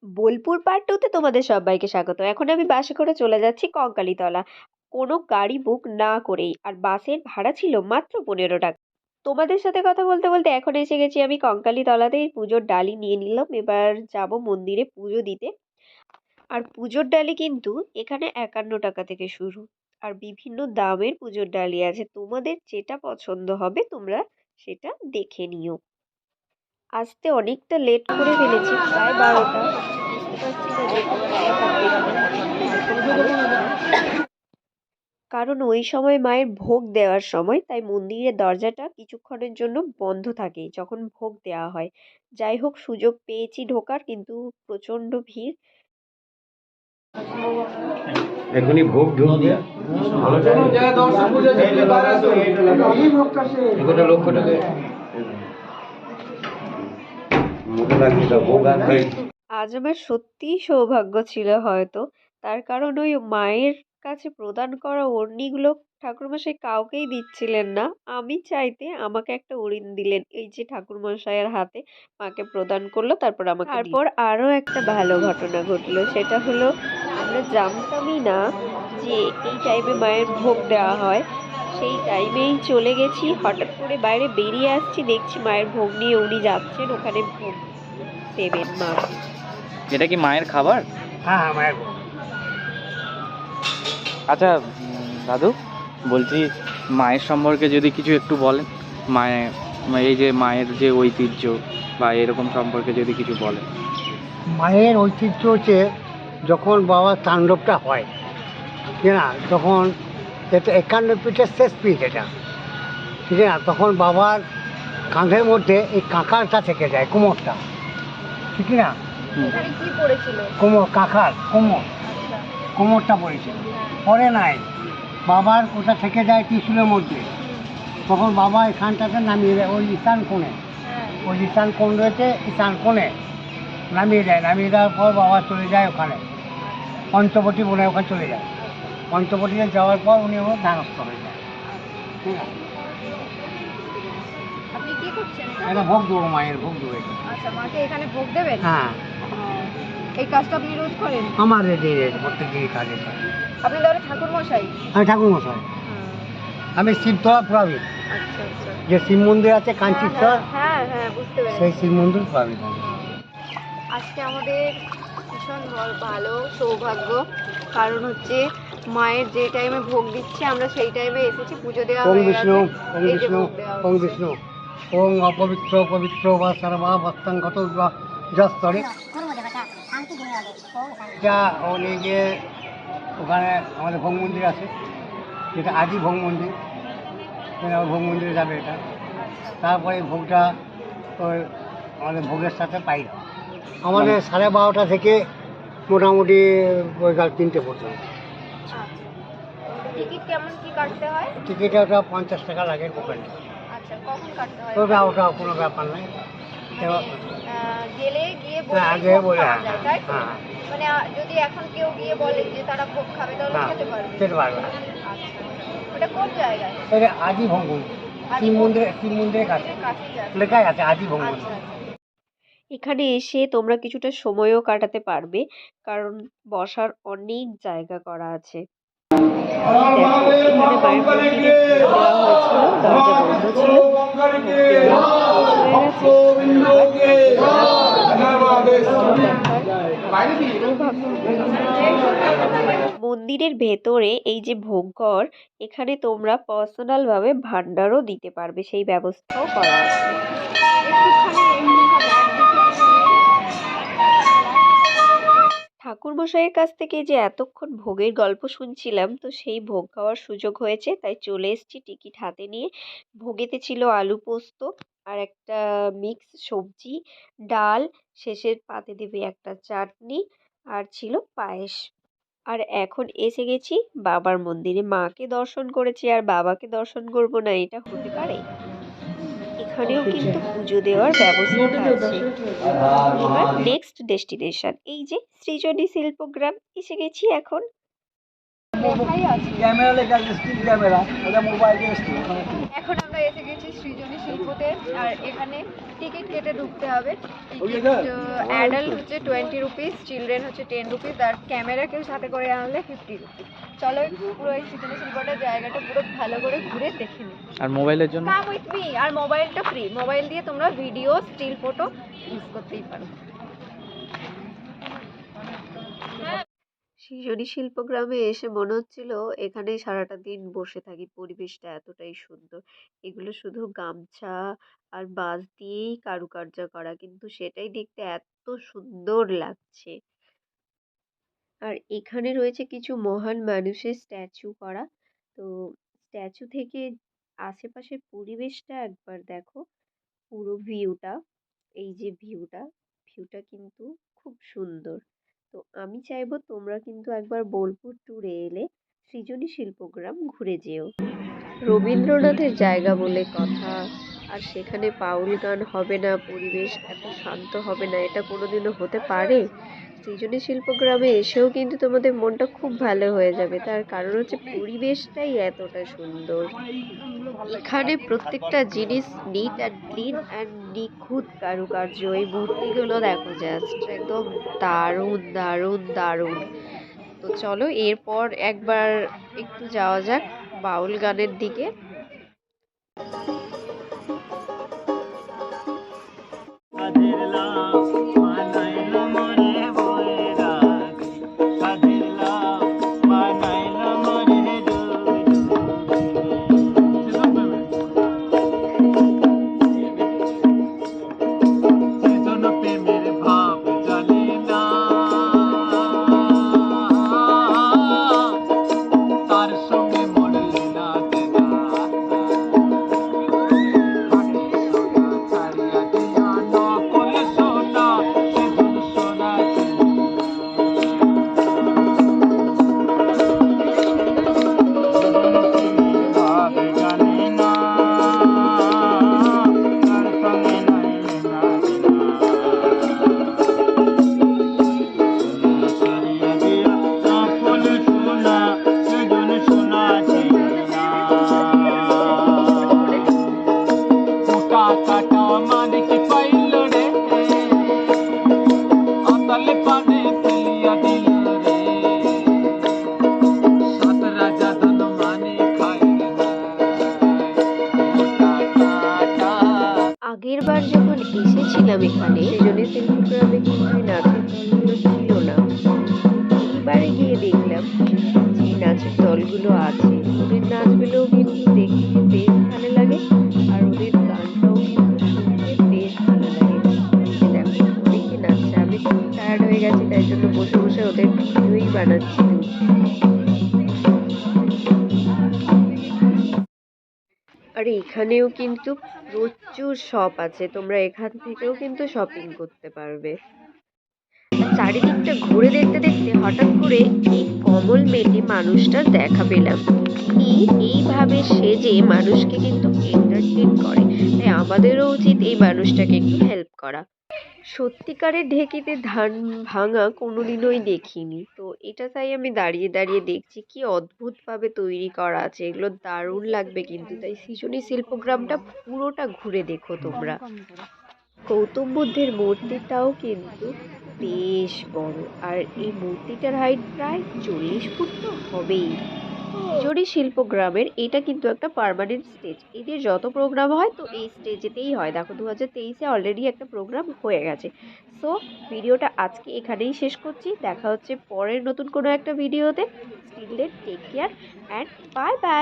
Bolpur part 2 তে তোমাদের সবাইকে স্বাগত। এখন আমি বাসে করে চলে যাচ্ছি কঙ্কালীতলা। কোনো গাড়ি বুক না করেই। আর বাসের ভাড়া ছিল মাত্র 15 টাকা। তোমাদের সাথে কথা বলতে বলতে এখন এসে গেছি আমি কঙ্কালীতলাতেই। পুজোর ডালি নিয়ে নিলাম, এবার যাব মন্দিরে পুজো দিতে। আর পুজোর ডালি কিন্তু এখানে 51 টাকা থেকে শুরু। আর বিভিন্ন দামের পুজোর ডালি আছে, তোমাদের যেটা পছন্দ হবে তোমরা সেটা দেখে নিও। আসতে অনেকটা লেট করে ফেলেছি, প্রায় 12টা। বুঝতে পারছি না যে খোলা থাকবে কিনা, ভাগ্য ভালো ছিল। কারণ ওই সময় মায়ের ভোগ দেওয়ার সময়, তাই মন্দিরের দরজাটা কিছুক্ষণের জন্য বন্ধ থাকে যখন ভোগ দেওয়া হয়। যাই হোক, সুযোগ পেয়েছি ঢোকার, কিন্তু প্রচণ্ড ভিড়। এখনই ভোগ ঢুকবে। লক্ষ্যটাকে মুখে লাগিয়ে ভোগ আর আজ আমার সত্যিই সৌভাগ্য ছিল হয়তো। তার কারণ ওই মায়ের কাছে প্রদান করা ওড়নিগুলো ঠাকুরমশাই কাউকেই দিচ্ছিলেন না। আমি চাইতে আমাকে একটা ওড়িন দিলেন, এই যে ঠাকুরমশাইয়ের হাতে মাকে প্রদান করলো, তারপর আমাকে তারপর আরো একটা ভালো ঘটনা ঘটলো। সেটা হলো, আমরা জানতামই না যে এই টাইমে মায়ের ভোগ দেওয়া হয়। সেই টাইমেই চলে গেছি, হঠাৎ করে বাইরে বেরিয়ে আসছি, দেখছি মায়ের ভোগ নিয়ে উনি যাচ্ছেন, ওখানে ভোগ দেবেন মাকে। এটা কি মায়ের খাবার? হ্যাঁ হ্যাঁ মায়ের ভোগ। আচ্ছা দাদু, বলছি মায়ের সম্পর্কে যদি কিছু একটু বলেন। মায়ের এই যে মায়ের যে ঐতিহ্য বা এরকম সম্পর্কে যদি কিছু বলেন। মায়ের ঐতিহ্য হচ্ছে যখন বাবার তাণ্ডবটা হয়, ঠিক না, তখন এটা 51 পিঠের শেষ পিঠ এটা, ঠিক না, তখন বাবার কাঁধের মধ্যে এই কাঁকারটা থেকে যায়, কোমরটা, ঠিক না, এখানে কি পড়েছিল? কোমর, কাঁকার কোমর, কোমরটা পড়েছিল, পরে নাই, বাবার ওটা থেকে যায় ত্রিশূলের মধ্যে। তখন বাবা এখানটাতে নামিয়ে দেয় ওই ঈশান কোণে, ওই ঈশান কোণ রয়েছে, ঈশান কোণে নামিয়ে দেয়। নামিয়ে দেওয়ার পর বাবা চলে যায় ওখানে পঞ্চবটী বলে, ওখানে চলে যায়। পঞ্চবটিতে যাওয়ার পর উনি ওর ধ্যানস্থ হয়ে যায়। ঠিক আছে, আপনি কি করছেন? এটা ভোগ দেবো, মায়ের ভোগ দেবো এটা। আচ্ছা, মাকে এখানে ভোগ দেবেন? হ্যাঁ, এই কাজটা আপনি রোজ করেন? আমার রেডি প্রত্যেক দিনই কাজ এটা। আপনি ধরে ঠাকুর মশাই? আমি ঠাকুর মশাই, আমি শিবতলা পুরাবিদ, আচ্ছা আচ্ছা, যে শিব মন্দির আছে কাঞ্চিশ্বর, হ্যাঁ হ্যাঁ, বুঝতে পেরেছি। সেই শিব মন্দির পুরাবিদ। আজকে আমাদের ভীষণ ভালো সৌভাগ্য, কারণ হচ্ছে মায়ের যে টাইমে ভোগ দিচ্ছে আমরা সেই টাইমে এসেছি, পুজো দেওয়া ওম হয়ে বিষ্ণু, গেছে। ওম এই যে বিষ্ণু, ভোগ দেওয়া ওম হচ্ছে। বিষ্ণু, ওং অপবিত্র পবিত্র বা সর্বা বস্তাঙ্গত যস্তরে। যা ও নিয়ে গিয়ে ওখানে আমাদের ভোগ মন্দির আছে, যেটা আদি ভোগ মন্দির, ভোগ মন্দিরে যাবে এটা। তারপরে এই ভোগটা ওই আমাদের ভোগের সাথে পাই না। আমাদের 12:30 থেকে মোটামুটি ওই কাল 3টে পর্যন্ত। টিকিট কেমন কি কাটতে হয়? টিকিটে ওটা 50 টাকা লাগে ওখানে। আচ্ছা, কখন কাটতে হয়? ওটা কোনো ব্যাপার নাই। গেলে গিয়ে হ্যাঁ, বলে আগে ভোগ বলে, খাওয়া হ্যাঁ যায়, তাই তো? হ্যাঁ মানে যদি এখন কেউ গিয়ে বলে যে তারা ভোগ খাবে, তাহলে হ্যাঁ, খেতে পারবে? খেতে পারবে। আচ্ছা, ওটা কোন জায়গায়? এটা আদি ভোগ মন্দির, শিব মন্দিরের কাছে কাছেই আছে। লেখাই আছে আদি ভোগ আচ্ছা মন্দির। আচ্ছা। এখানে এসে তোমরা কিছুটা সময়ও কাটাতে পারবে, কারণ বসার অনেক জায়গা করা আছে। দেখো, এখানে মায়ের মন্দিরে ভোগ দেওয়া হয়েছিল, দরজা বন্ধ ছিল, ভোগ দেওয়া শেষ হয়ে গেছে। মন্দিরের ভেতরে এই যে ভোগঘর, এখানে তোমরা পার্সোনাল ভাবে ভান্ডারও দিতে পারবে, সেই ব্যবস্থাও করা আছে। ঠাকুরমশাইয়ের কাছ থেকে যে এতক্ষণ ভোগের গল্প শুনছিলাম, তো সেই ভোগ খাওয়ার সুযোগ হয়েছে, তাই চলে এসেছি টিকিট হাতে নিয়ে। ভোগেতে ছিল আলু পোস্ত আর একটা মিক্স সবজি, ডাল, শেষের পাতে দেবে একটা চাটনি, আর ছিল পায়েস। আর এখন এসে গেছি বাবার মন্দিরে, মাকে দর্শন করেছি আর বাবাকে দর্শন করব না, এটা হতে পারে? এখানেও কিন্তু পুজো দেওয়ার ব্যবস্থা আছে। এবার নেক্সট ডেস্টিনেশন, এই যে সৃজনী শিল্পগ্রাম এসে গেছি এখন। লেখাই আছে। ক্যামেরা লেখা আছে, স্টিল ক্যামেরা, ওটা মোবাইলের স্টিল। এখন আমরা এসে গেছি সৃজনী শিল্পতে, আর এখানে টিকিট কেটে ঢুকতে হবে। টিকিট অ্যাডাল্ট হচ্ছে 20 রুপিস, চিলড্রেন হচ্ছে 10 রুপিস, আর ক্যামেরা কেউ সাথে করে আনলে 50 রুপিস। চলো পুরো এই সৃজনী শিল্পটার জায়গাটা পুরো ভালো করে ঘুরে দেখে নিই। আর মোবাইলের জন্য? Come with me. আর মোবাইলটা ফ্রি, মোবাইল দিয়ে তোমরা ভিডিও, স্টিল ফটো ইউজ করতেই পারো। সৃজনী শিল্পগ্রামে এসে মনে হচ্ছিল এখানে সারাটা দিন বসে থাকি, পরিবেশটা এতটাই সুন্দর। এগুলো শুধু গামছা আর বাঁশ দিয়েই কারুকার্য করা, কিন্তু সেটাই দেখতে এত সুন্দর লাগছে। আর এখানে রয়েছে কিছু মহান মানুষের স্ট্যাচু করা। তো স্ট্যাচু থেকে আশেপাশের পরিবেশটা একবার দেখো, পুরো ভিউটা, এই যে ভিউটা, ভিউটা কিন্তু খুব সুন্দর। তো আমি চাইবো তোমরা কিন্তু একবার বোলপুর ট্যুরে এলে সৃজনী শিল্পগ্রাম ঘুরে যেও। রবীন্দ্রনাথের জায়গা বলে কথা, আর সেখানে বাউল গান হবে না, পরিবেশ এত শান্ত হবে না, এটা কোনোদিনও হতে পারে? সৃজনী শিল্পগ্রামে এসেও কিন্তু তোমাদের মনটা খুব ভালো হয়ে যাবে, তার কারণ হচ্ছে পরিবেশটাই এতটা সুন্দর। এখানে প্রত্যেকটা জিনিস নিট অ্যান্ড ক্লিন অ্যান্ড নিখুঁত কারুকার্য। এই মূর্তিগুলো দেখো, জাস্ট একদম দারুণ দারুণ দারুণ। তো চলো এরপর একবার একটু যাওয়া যাক বাউল গানের দিকে। আগের বার যখন এসেছিলাম এখানে সৃজনী শিল্পগ্রামে কিন্তু এই নাচের দলগুলো ছিল না। এবারে গিয়ে দেখলাম যে নাচের দলগুলো আছে, ওদের নাচগুলোও কিন্তু দেখতে বেশ ভালো লাগে, আর ওদের গানটাও কিন্তু শুনতে বেশ ভালো লাগে। এই যে দেখো অনেকে নাচছে, আমি খুব টায়ার্ড হয়ে গেছি, তাই জন্য বসে বসে ওদের ভিডিওই বানাচ্ছি। আর এখানেও কিন্তু প্রচুর শপ আছে, তোমরা এখান থেকেও কিন্তু শপিং করতে পারবে। চারিদিকটা ঘুরে দেখতে দেখতে হঠাৎ করে এই কমল মেটে মানুষটার দেখা পেলাম। তিনি এইভাবে সেজে মানুষকে কিন্তু এন্টারটেন করে, তাই আমাদেরও উচিত এই মানুষটাকে একটু হেল্প করা। সত্যিকারের ঢেঁকিতে ধান ভাঙা কোনোদিনই দেখিনি, তো এটা তাই আমি দাঁড়িয়ে দাঁড়িয়ে দেখছি কি অদ্ভুতভাবে তৈরি করা আছে, এগুলো দারুণ লাগবে কিন্তু। তাই সৃজনী শিল্পগ্রামটা পুরোটা ঘুরে দেখো তোমরা। গৌতম বুদ্ধের মূর্তিটাও কিন্তু বেশ বড়, আর এই মূর্তিটার হাইট প্রায় 40 ফুট তো হবেই। সৃজনী শিল্পগ্রামের এটা কিন্তু একটা পার্মানেন্ট স্টেজ, এদের যত প্রোগ্রাম হয় তো এই স্টেজেতেই হয়। দেখো 2023-এ অলরেডি একটা প্রোগ্রাম হয়ে গেছে। সো ভিডিওটা আজকে এখানেই শেষ করছি, দেখা হচ্ছে পরের নতুন কোনো একটা ভিডিওতে। Still take care and bye by.